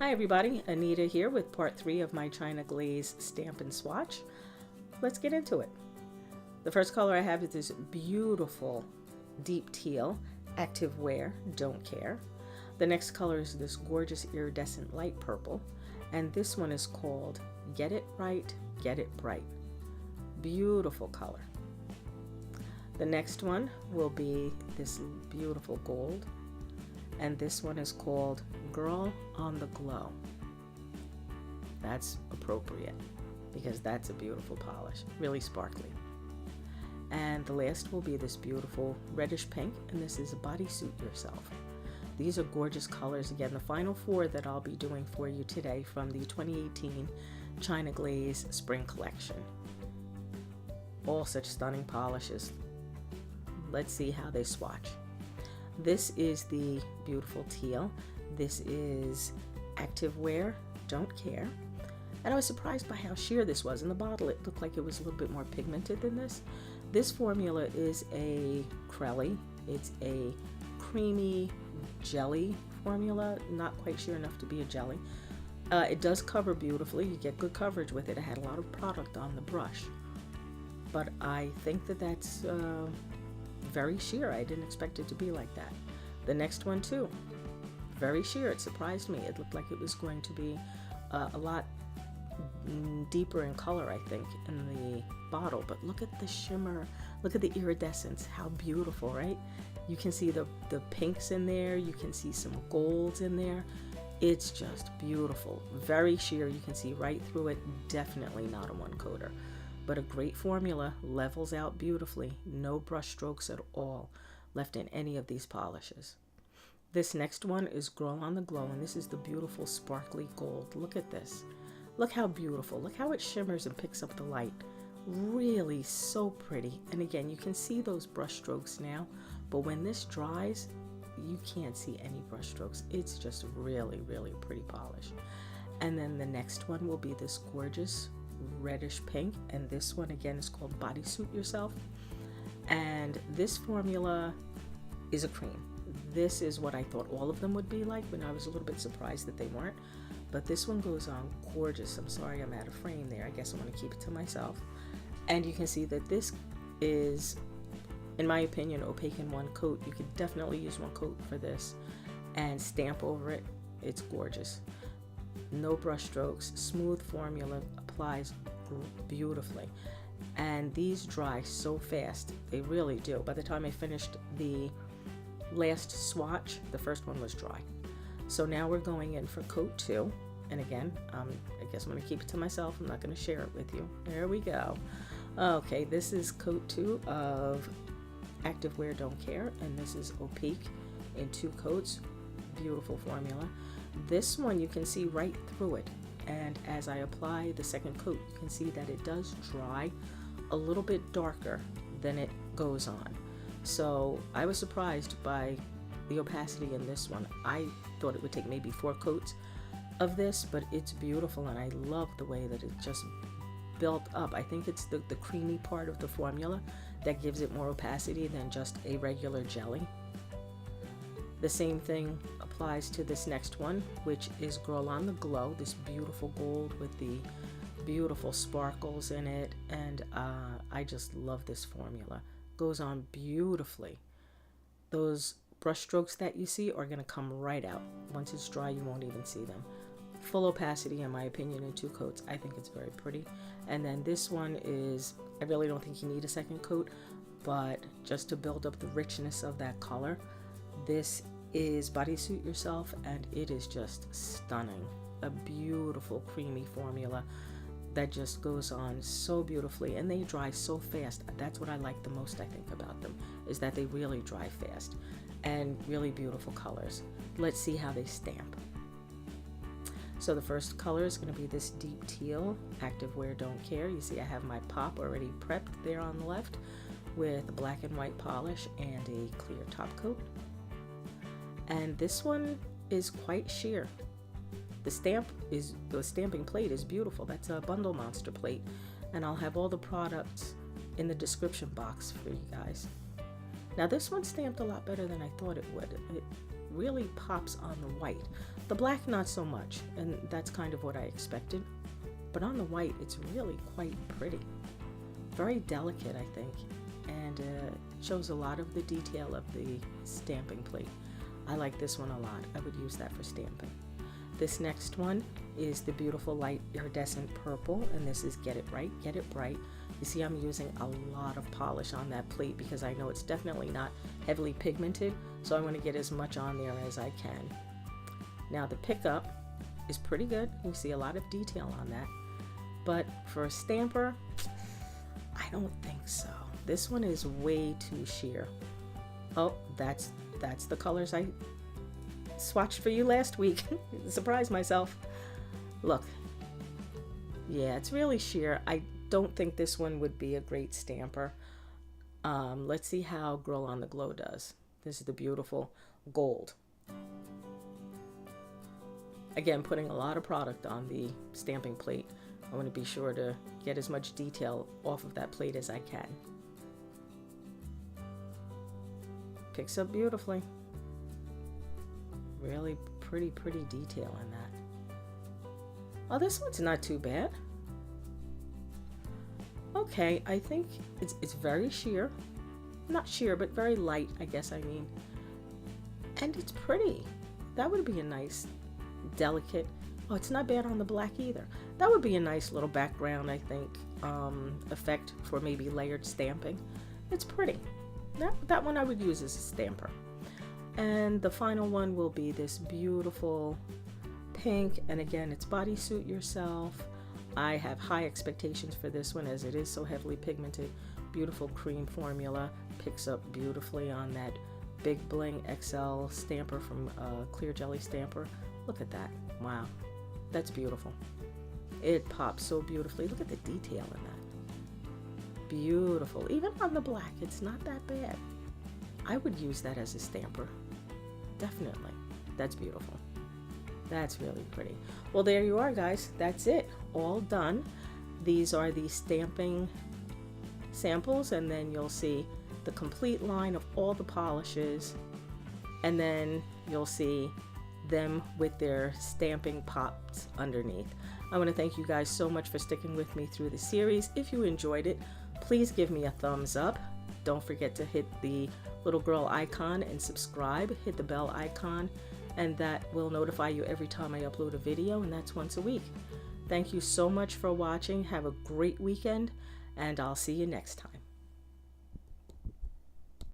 Hi everybody, Anita here with part 3 of my China Glaze stamp and swatch. Let's get into it. The first color I have is this beautiful deep teal, active wear, don't care. The next color is this gorgeous iridescent light purple, and this one is called Get It Right, Get It Bright. Beautiful color. The next one will be this beautiful gold, and this one is called Girl on the Glow. That's appropriate because that's a beautiful polish, really sparkly. And the last will be this beautiful reddish pink, and this is Bodysuit Yourself. These are gorgeous colors. Again, the final 4 that I'll be doing for you today from the 2018 China Glaze Spring Collection. All such stunning polishes. Let's see how they swatch. This is the beautiful teal. This is active wear, don't care. And I was surprised by how sheer this was. In the bottle, it looked like it was a little bit more pigmented than this. This formula is a Crelly. It's a creamy jelly formula, not quite sheer enough to be a jelly. It does cover beautifully. You get good coverage with it. I had a lot of product on the brush. But I think that that's very sheer. I didn't expect it to be like that. The next one too, very sheer. It surprised me. It looked like it was going to be a lot deeper in color, I think, in the bottle. But look at the shimmer. Look at the iridescence. How beautiful, right? You can see the pinks in there. You can see some golds in there. It's just beautiful. Very sheer. You can see right through it. Definitely not a one coater, but a great formula, levels out beautifully, no brush strokes at all left in any of these polishes. This next one is Girl on the Glow, and this is the beautiful sparkly gold. Look at this. Look how beautiful. Look how it shimmers and picks up the light. Really so pretty. And again, you can see those brush strokes now, but when this dries, you can't see any brush strokes. It's just really, really pretty polish. And then the next one will be this gorgeous reddish pink, and this one again is called Bodysuit Yourself, and this formula is a cream. This is what I thought all of them would be like, when I was a little bit surprised that they weren't, but this one goes on gorgeous. I'm sorry I'm out of frame there. I guess I'm going to keep it to myself. And you can see that this is, in my opinion, opaque in one coat. You could definitely use one coat for this and stamp over it. It's gorgeous. No brush strokes, smooth formula, applies beautifully, and these dry so fast. They really do. By the time I finished the last swatch, the first one was dry. So now we're going in for coat 2, and again, I guess I'm going to keep it to myself. I'm not going to share it with you. There we go. Okay, this is coat 2 of Active Wear Don't Care, and this is opaque in 2 coats. Beautiful formula. This one you can see right through it, and as I apply the second coat, you can see that it does dry a little bit darker than it goes on. So I was surprised by the opacity in this one. I thought it would take maybe 4 coats of this, but it's beautiful, and I love the way that it just built up. I think it's the creamy part of the formula that gives it more opacity than just a regular jelly. The same thing applies to this next one, which is Girl on the Glow, this beautiful gold with the beautiful sparkles in it, and I just love this formula. Goes on beautifully. Those brush strokes that you see are going to come right out. Once it's dry, you won't even see them. Full opacity, in my opinion, in 2 coats. I think it's very pretty. And then this one is, I really don't think you need a second coat, but just to build up the richness of that color, this is Bodysuit Yourself, and it is just stunning. A beautiful creamy formula that just goes on so beautifully, and they dry so fast. That's what I like the most, I think, about them, is that they really dry fast and really beautiful colors. Let's see how they stamp. So the first color is going to be this deep teal, Active Wear Don't Care. You see I have my pop already prepped there on the left with a black and white polish and a clear top coat. And this one is quite sheer. The stamping plate is beautiful. That's a Bundle Monster plate, and I'll have all the products in the description box for you guys. Now this one stamped a lot better than I thought it would. really pops on the white. The black not so much, and that's kind of what I expected. But on the white, it's really quite pretty. Very delicate, I think, and shows a lot of the detail of the stamping plate. I like this one a lot. I would use that for stamping. This next one is the beautiful light iridescent purple, and this is Get It Right, Get It Bright. You see I'm using a lot of polish on that plate because I know it's definitely not heavily pigmented, so I want to get as much on there as I can. Now the pickup is pretty good. You see a lot of detail on that, but for a stamper, I don't think so. This one is way too sheer. Oh, that's the colors I swatched for you last week. Surprised myself. Look, yeah, it's really sheer. I don't think this one would be a great stamper. Let's see how Girl on the Glow does. This is the beautiful gold. Again, putting a lot of product on the stamping plate. I want to be sure to get as much detail off of that plate as I can. Picks up beautifully. Really pretty detail in that. Oh, this one's not too bad. Okay, I think it's very sheer. Not sheer, but very light, I guess I mean. And it's pretty. That would be a nice, delicate. Oh, it's not bad on the black either. That would be a nice little background, I think, effect for maybe layered stamping. It's pretty. That one I would use as a stamper. And the final one will be this beautiful pink, and again, it's Bodysuit Yourself. I have high expectations for this one as it is so heavily pigmented. Beautiful cream formula, picks up beautifully on that big Bling XL stamper from Clear Jelly Stamper. Look at that. Wow, that's beautiful. It pops so beautifully. Look at the detail in that. Beautiful. Even on the black, it's not that bad. I would use that as a stamper. Definitely. That's beautiful. That's really pretty. Well, there you are, guys. That's it. All done. These are the stamping samples, and then you'll see the complete line of all the polishes, and then you'll see them with their stamping pops underneath. I want to thank you guys so much for sticking with me through the series. If you enjoyed it, please give me a thumbs up. Don't forget to hit the little girl icon and subscribe. Hit the bell icon, and that will notify you every time I upload a video, and that's once a week. Thank you so much for watching. Have a great weekend, and I'll see you next time.